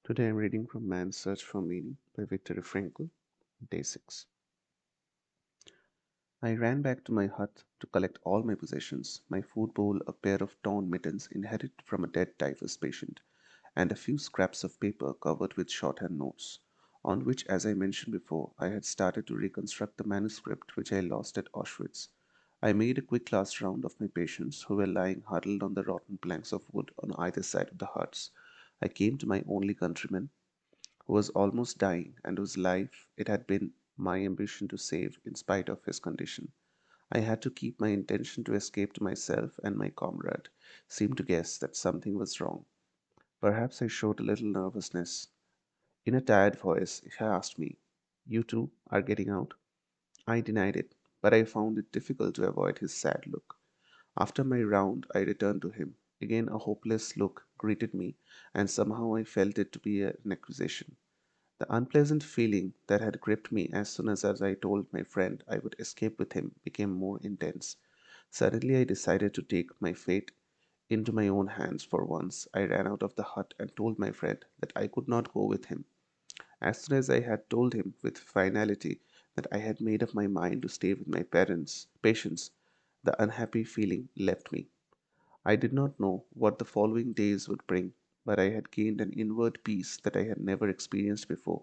Today I'm reading from Man's Search for Meaning by Viktor Frankl, Day 6. I ran back to my hut to collect all my possessions, my food bowl, a pair of torn mittens inherited from a dead typhus patient, and a few scraps of paper covered with shorthand notes, on which, as I mentioned before, I had started to reconstruct the manuscript which I lost at Auschwitz. I made a quick last round of my patients who were lying huddled on the rotten planks of wood on either side of the huts. I came to my only countryman, who was almost dying and whose life it had been my ambition to save in spite of his condition. I had to keep my intention to escape to myself, and my comrade seemed to guess that something was wrong. Perhaps I showed a little nervousness. In a tired voice, he asked me, "You too are getting out?" I denied it, but I found it difficult to avoid his sad look. After my round, I returned to him. Again, a hopeless look greeted me, and somehow I felt it to be an accusation. The unpleasant feeling that had gripped me as soon as I told my friend I would escape with him became more intense. Suddenly, I decided to take my fate into my own hands for once. I ran out of the hut and told my friend that I could not go with him. As soon as I had told him with finality that I had made up my mind to stay with my patients, the unhappy feeling left me. I did not know what the following days would bring, but I had gained an inward peace that I had never experienced before.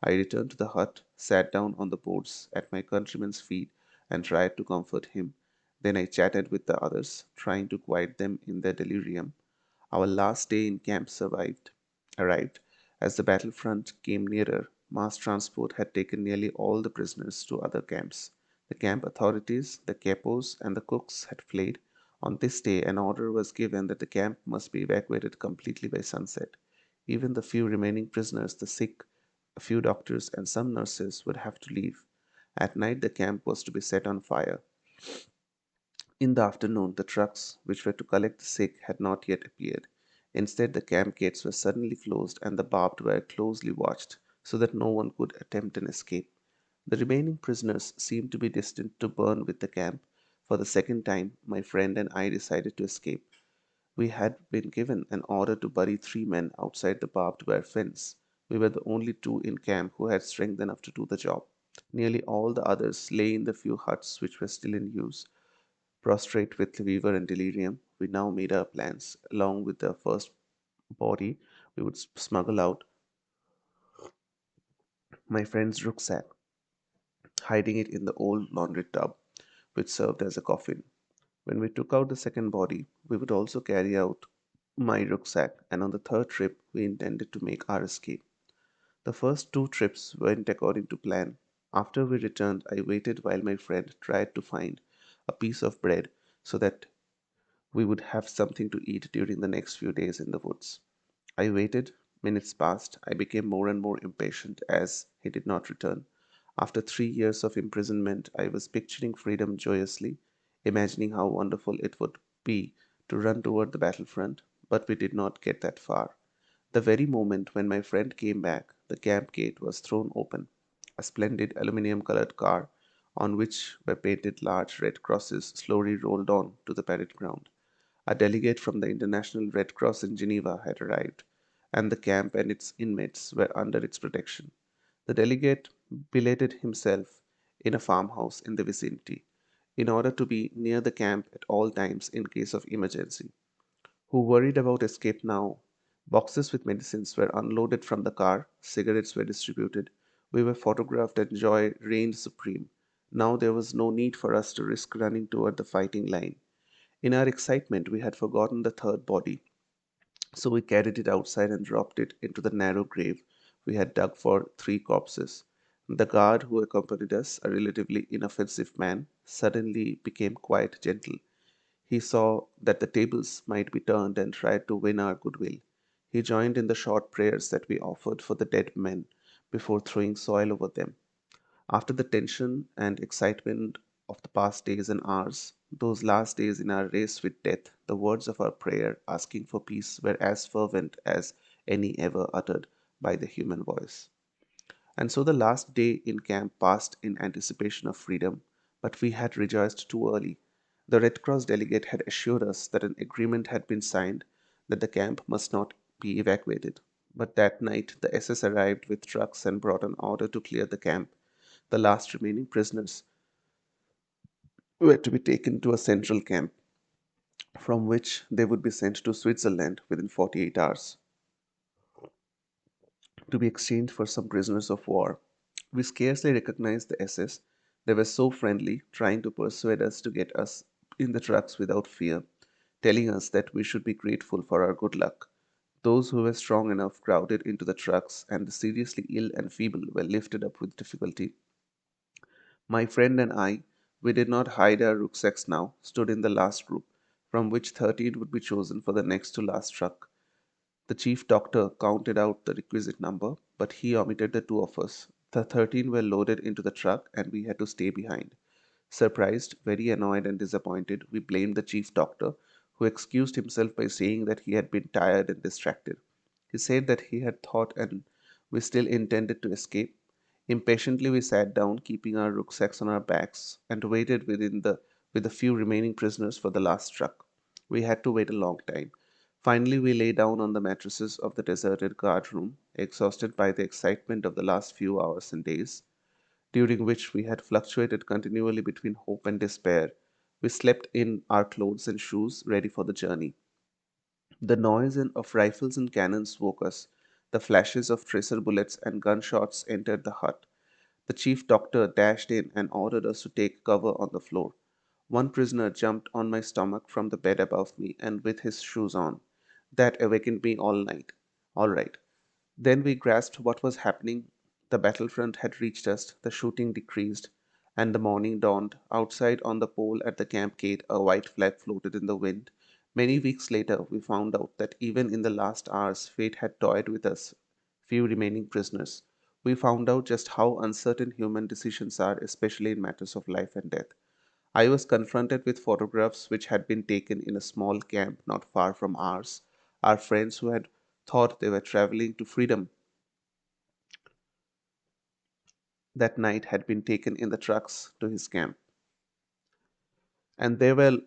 I returned to the hut, sat down on the boards at my countryman's feet, and tried to comfort him. Then I chatted with the others, trying to quiet them in their delirium. Our last day in camp arrived. As the battlefront came nearer, mass transport had taken nearly all the prisoners to other camps. The camp authorities, the capos, and the cooks had fled. On this day, an order was given that the camp must be evacuated completely by sunset. Even the few remaining prisoners, the sick, a few doctors, and some nurses would have to leave. At night, the camp was to be set on fire. In the afternoon, the trucks which were to collect the sick had not yet appeared. Instead, the camp gates were suddenly closed and the barbed wire closely watched so that no one could attempt an escape. The remaining prisoners seemed to be destined to burn with the camp. For the second time, my friend and I decided to escape. We had been given an order to bury three men outside the barbed wire fence. We were the only two in camp who had strength enough to do the job. Nearly all the others lay in the few huts which were still in use. Prostrate with fever and delirium, we now made our plans. Along with the first body, we would smuggle out my friend's rucksack, hiding it in the old laundry tub, which served as a coffin. When we took out the second body, we would also carry out my rucksack, and on the third trip, we intended to make our escape. The first two trips went according to plan. After we returned, I waited while my friend tried to find a piece of bread so that we would have something to eat during the next few days in the woods. I waited. Minutes passed. I became more and more impatient as he did not return. After 3 years of imprisonment, I was picturing freedom joyously, imagining how wonderful it would be to run toward the battlefront, but we did not get that far. The very moment when my friend came back, the camp gate was thrown open. A splendid aluminum colored car, on which were painted large red crosses, slowly rolled on to the parade ground. A delegate from the International Red Cross in Geneva had arrived, and the camp and its inmates were under its protection. The delegate billeted himself in a farmhouse in the vicinity, in order to be near the camp at all times in case of emergency. Who worried about escape now? Boxes with medicines were unloaded from the car, cigarettes were distributed, we were photographed, and joy reigned supreme. Now there was no need for us to risk running toward the fighting line. In our excitement, we had forgotten the third body, so we carried it outside and dropped it into the narrow grave we had dug for three corpses. The guard who accompanied us, a relatively inoffensive man, suddenly became quite gentle. He saw that the tables might be turned and tried to win our goodwill. He joined in the short prayers that we offered for the dead men before throwing soil over them. After the tension and excitement of the past days and hours, those last days in our race with death, the words of our prayer asking for peace were as fervent as any ever uttered by the human voice. And so the last day in camp passed in anticipation of freedom, but we had rejoiced too early. The Red Cross delegate had assured us that an agreement had been signed that the camp must not be evacuated. But that night the SS arrived with trucks and brought an order to clear the camp. The last remaining prisoners were to be taken to a central camp, from which they would be sent to Switzerland within 48 hours to be exchanged for some prisoners of war. We scarcely recognized the SS. They were so friendly, trying to persuade us to get us in the trucks without fear, telling us that we should be grateful for our good luck. Those who were strong enough crowded into the trucks, and the seriously ill and feeble were lifted up with difficulty. My friend and I, we did not hide our rucksacks now, stood in the last group, from which 13 would be chosen for the next to last truck. The chief doctor counted out the requisite number, but he omitted the two of us. The 13 were loaded into the truck, and we had to stay behind. Surprised, very annoyed, and disappointed, we blamed the chief doctor, who excused himself by saying that he had been tired and distracted. He said that he had thought and we still intended to escape. Impatiently we sat down, keeping our rucksacks on our backs, and waited with the few remaining prisoners for the last truck. We had to wait a long time. Finally we lay down on the mattresses of the deserted guard room, exhausted by the excitement of the last few hours and days, during which we had fluctuated continually between hope and despair. We slept in our clothes and shoes, ready for the journey. The noise of rifles and cannons woke us. The flashes of tracer bullets and gunshots entered the hut. The chief doctor dashed in and ordered us to take cover on the floor. One prisoner jumped on my stomach from the bed above me and with his shoes on. That awakened me all night. All right. Then we grasped what was happening. The battlefront had reached us, the shooting decreased, and the morning dawned. Outside on the pole at the camp gate, a white flag floated in the wind. Many weeks later, we found out that even in the last hours, fate had toyed with us, few remaining prisoners. We found out just how uncertain human decisions are, especially in matters of life and death. I was confronted with photographs which had been taken in a small camp not far from ours. Our friends who had thought they were traveling to freedom that night had been taken in the trucks to his camp, and they were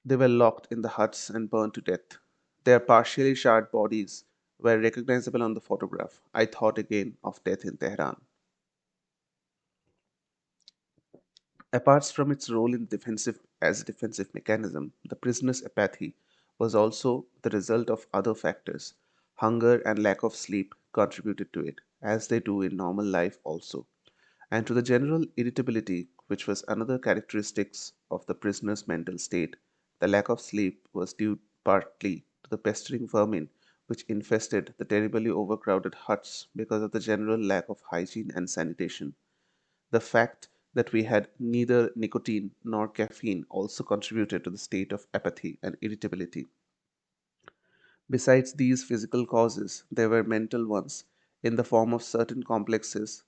locked in the huts and burned to death. Their partially charred bodies were recognizable on the photograph. I thought again of death in Tehran. Apart from its role in defensive as a defensive mechanism, the prisoner's apathy was also the result of other factors. Hunger and lack of sleep contributed to it, as they do in normal life also, and to the general irritability, which was another characteristic of the prisoner's mental state. The lack of sleep was due partly to the pestering vermin which infested the terribly overcrowded huts because of the general lack of hygiene and sanitation. The fact that we had neither nicotine nor caffeine also contributed to the state of apathy and irritability. Besides these physical causes, there were mental ones in the form of certain complexes.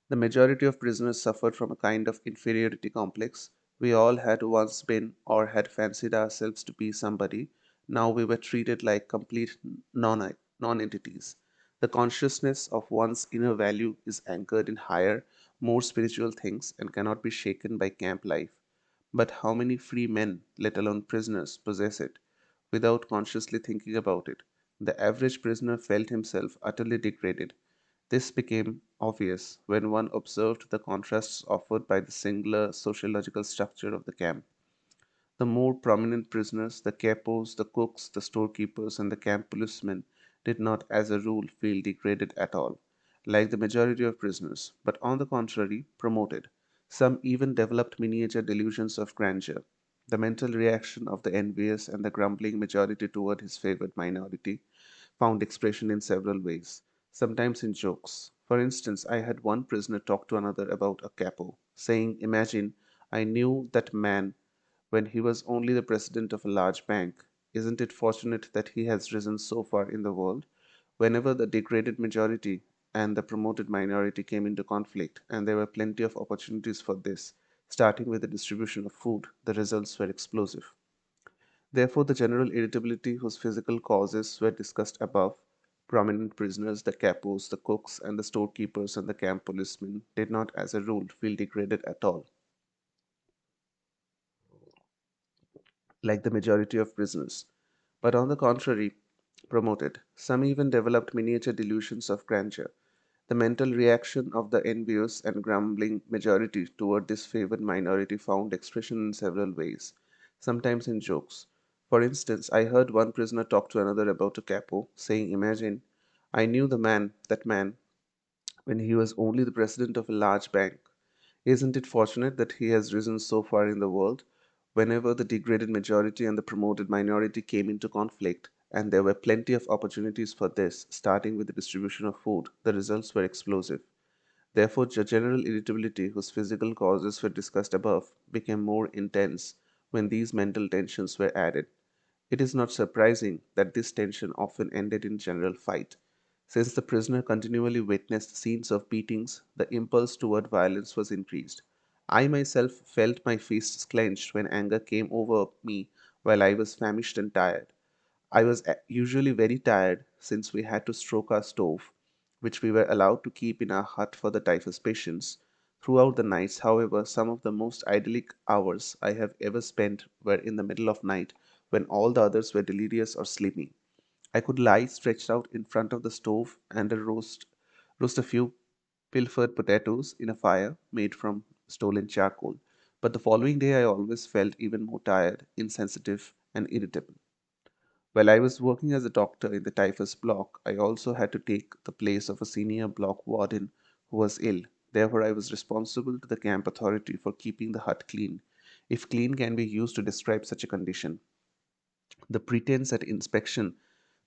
The majority of prisoners suffered from a kind of inferiority complex. We all had once been or had fancied ourselves to be somebody. Now we were treated like complete non-entities. The consciousness of one's inner value is anchored in higher, more spiritual things and cannot be shaken by camp life. But how many free men, let alone prisoners, possess it? Without consciously thinking about it, the average prisoner felt himself utterly degraded. This became obvious when one observed the contrasts offered by the singular sociological structure of the camp. The more prominent prisoners, the capos, the cooks, the storekeepers, and the camp policemen, did not, as a rule, feel degraded at all, like the majority of prisoners, but on the contrary, promoted. Some even developed miniature delusions of grandeur. The mental reaction of the envious and the grumbling majority toward his favored minority found expression in several ways, sometimes in jokes. For instance, I had one prisoner talk to another about a capo, saying, "Imagine I knew that man when he was only the president of a large bank. Isn't it fortunate that he has risen so far in the world?" Whenever the degraded majority and the promoted minority came into conflict, and there were plenty of opportunities for this, starting with the distribution of food, the results were explosive. Therefore, the general irritability whose physical causes were discussed above, prominent prisoners, the capos, the cooks, and the storekeepers and the camp policemen, did not, as a rule, feel degraded at all, like the majority of prisoners, but on the contrary, promoted. Some even developed miniature delusions of grandeur. The mental reaction of the envious and grumbling majority toward this favored minority found expression in several ways, sometimes in jokes. For instance, I heard one prisoner talk to another about a capo, saying, "Imagine, I knew that man, when he was only the president of a large bank. Isn't it fortunate that he has risen so far in the world?" Whenever the degraded majority and the promoted minority came into conflict, and there were plenty of opportunities for this, starting with the distribution of food, the results were explosive. Therefore, the general irritability, whose physical causes were discussed above, became more intense when these mental tensions were added. It is not surprising that this tension often ended in general fight. Since the prisoner continually witnessed scenes of beatings, the impulse toward violence was increased. I myself felt my fists clenched when anger came over me while I was famished and tired. I was usually very tired since we had to stroke our stove, which we were allowed to keep in our hut for the typhus patients. Throughout the nights, however, some of the most idyllic hours I have ever spent were in the middle of night when all the others were delirious or sleeping. I could lie stretched out in front of the stove and roast a few pilfered potatoes in a fire made from stolen charcoal. But the following day I always felt even more tired, insensitive, and irritable. While I was working as a doctor in the typhus block, I also had to take the place of a senior block warden who was ill. Therefore, I was responsible to the camp authority for keeping the hut clean, if clean can be used to describe such a condition. The pretense at inspection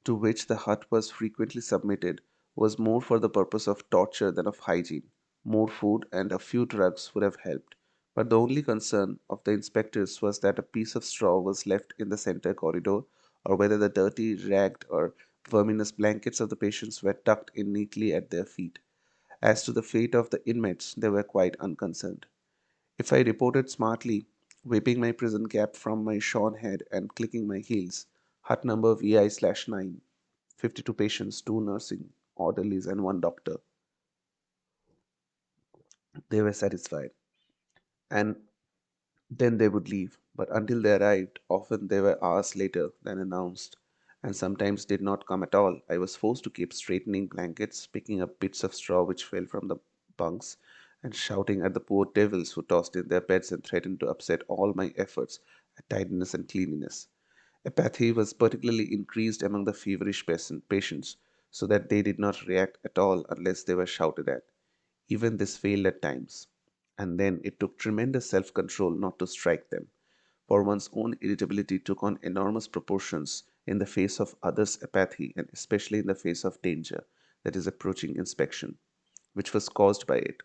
to which the hut was frequently submitted was more for the purpose of torture than of hygiene. More food and a few drugs would have helped, but the only concern of the inspectors was that a piece of straw was left in the center corridor, or whether the dirty, ragged, or verminous blankets of the patients were tucked in neatly at their feet. As to the fate of the inmates, they were quite unconcerned. If I reported smartly, whipping my prison cap from my shorn head and clicking my heels, hut number VI/9, 52 patients, 2 nursing orderlies, and 1 doctor, they were satisfied. And then they would leave. But until they arrived, often they were hours later than announced, and sometimes did not come at all. I was forced to keep straightening blankets, picking up bits of straw which fell from the bunks, and shouting at the poor devils who tossed in their beds and threatened to upset all my efforts at tidiness and cleanliness. Apathy was particularly increased among the feverish patients, so that they did not react at all unless they were shouted at. Even this failed at times, and then it took tremendous self control not to strike them, for one's own irritability took on enormous proportions in the face of others' apathy, and especially in the face of danger that is approaching inspection, which was caused by it.